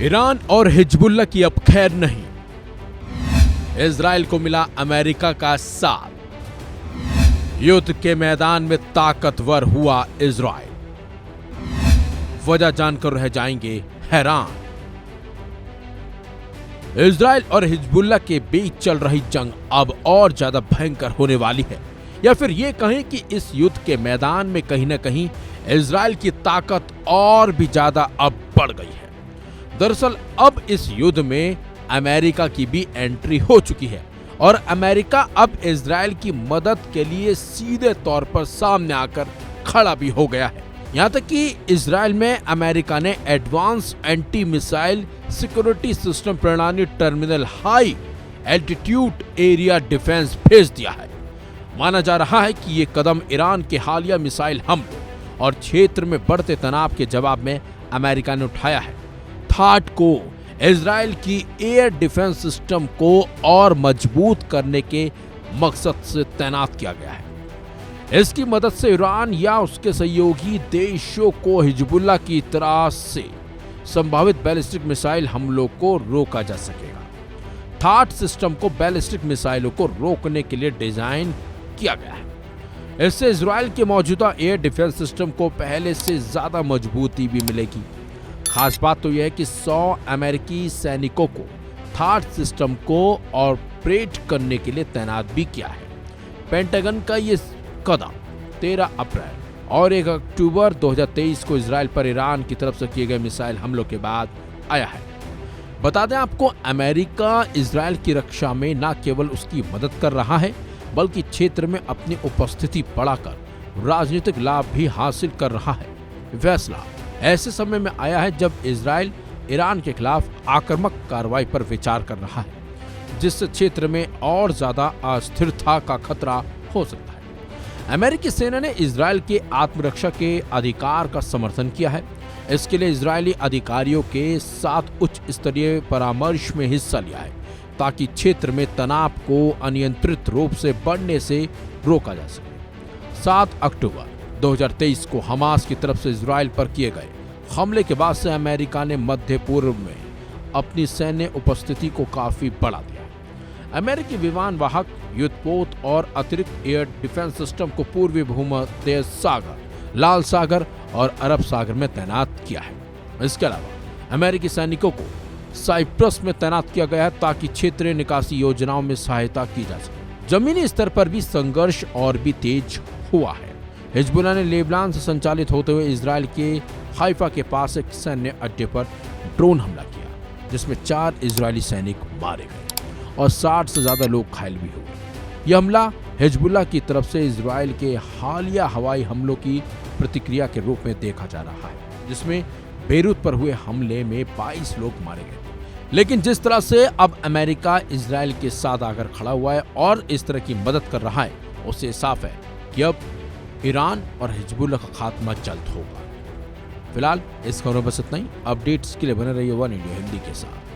Iran और Hezbollah की अब खैर नहीं। इजराइल को मिला अमेरिका का साथ। युद्ध के मैदान में ताकतवर हुआ इजराइल। वजह जानकर रह जाएंगे हैरान। इजराइल और हिजबुल्लाह के बीच चल रही जंग अब और ज्यादा भयंकर होने वाली है, या फिर ये कहें कि इस युद्ध के मैदान में कहीं ना कहीं इजराइल की ताकत और भी ज्यादा अब बढ़ गई है। दरअसल अब इस युद्ध में अमेरिका की भी एंट्री हो चुकी है और अमेरिका अब इजराइल की मदद के लिए सीधे तौर पर सामने आकर खड़ा भी हो गया है। यहाँ तक कि इजराइल में अमेरिका ने advance anti missile security system प्रणाली terminal high altitude area defence भेज दिया है। माना जा रहा है कि ये कदम ईरान के हालिया मिसाइल हमलों और क्षेत्र में बढ़ते तनाव के जवाब में अमेरिका ने उठाया है। थाट को इजराइल की एयर डिफेंस सिस्टम को और मजबूत करने के मकसद से तैनात किया गया है। इसकी मदद से ईरान या उसके सहयोगी देशों को हिजबुल्लाह की तरह से संभावित बैलिस्टिक मिसाइल हमलों को रोका जा सकेगा। थाट सिस्टम को बैलिस्टिक मिसाइलों को रोकने के लिए डिजाइन किया गया है। इससे इजराइल के मौजूदा एयर डिफेंस सिस्टम को पहले से ज्यादा मजबूती भी मिलेगी। खास बात तो यह है कि 100 अमेरिकी सैनिकों को थाट सिस्टम को ऑपरेट करने के लिए तैनात भी किया है। पेंटागन का ये कदम 13 अप्रैल और 1 अक्टूबर 2023 को इजराइल पर ईरान की तरफ से किए गए मिसाइल हमलों के बाद आया है। बता दें आपको, अमेरिका इजराइल की रक्षा में न केवल उसकी मदद कर रहा है बल्कि क्षेत्र में अपनी उपस्थिति बढ़ाकर राजनीतिक लाभ भी हासिल कर रहा है। फैसला ऐसे समय में आया है जब इजराइल ईरान के खिलाफ आक्रामक कार्रवाई पर विचार कर रहा है, जिससे क्षेत्र में और ज्यादा अस्थिरता का खतरा हो सकता है। अमेरिकी सेना ने इजराइल के आत्मरक्षा के अधिकार का समर्थन किया है। इसके लिए इजरायली अधिकारियों के साथ उच्च स्तरीय परामर्श में हिस्सा लिया है ताकि क्षेत्र में तनाव को अनियंत्रित रूप से बढ़ने से रोका जा सके। 7 अक्टूबर 2023 को हमास की तरफ से इजराइल पर किए गए हमले के बाद से अमेरिका ने मध्य पूर्व में अपनी सैन्य उपस्थिति को काफी बढ़ा दिया। अमेरिकी विमान वाहक युद्धपोत और अतिरिक्त एयर डिफेंस सिस्टम को पूर्वी भूमध्य सागर, लाल सागर और अरब सागर में तैनात किया है। इसके अलावा अमेरिकी सैनिकों को साइप्रस में तैनात किया गया है ताकि क्षेत्रीय निकासी योजनाओं में सहायता की जा सके। जमीनी स्तर पर भी संघर्ष और भी तेज हुआ है। हिजबुल्लाह ने लेबनान से संचालित होते हुए इजराइल के हाइफा के पास एक सैन्य अड्डे पर ड्रोन हमला किया, जिसमें 4 इजरायली सैनिक मारे गए और 60 से ज्यादा लोग घायल भी हुए। यह हमला हिजबुल्लाह की तरफ से इजराइल के हालिया हवाई हमलों की प्रतिक्रिया के रूप में देखा जा रहा है, जिसमें बेरूत पर हुए हमले में 22 लोग मारे गए। लेकिन जिस तरह से अब अमेरिका इजराइल के साथ आकर खड़ा हुआ है और इस तरह की मदद कर रहा है, उससे साफ है कि अब ईरान और हिजबुल्लाह का खात्मा जल्द होगा। फिलहाल इस खबर में बस इतना ही। अपडेट्स के लिए बने रहिए वन इंडिया हिंदी के साथ।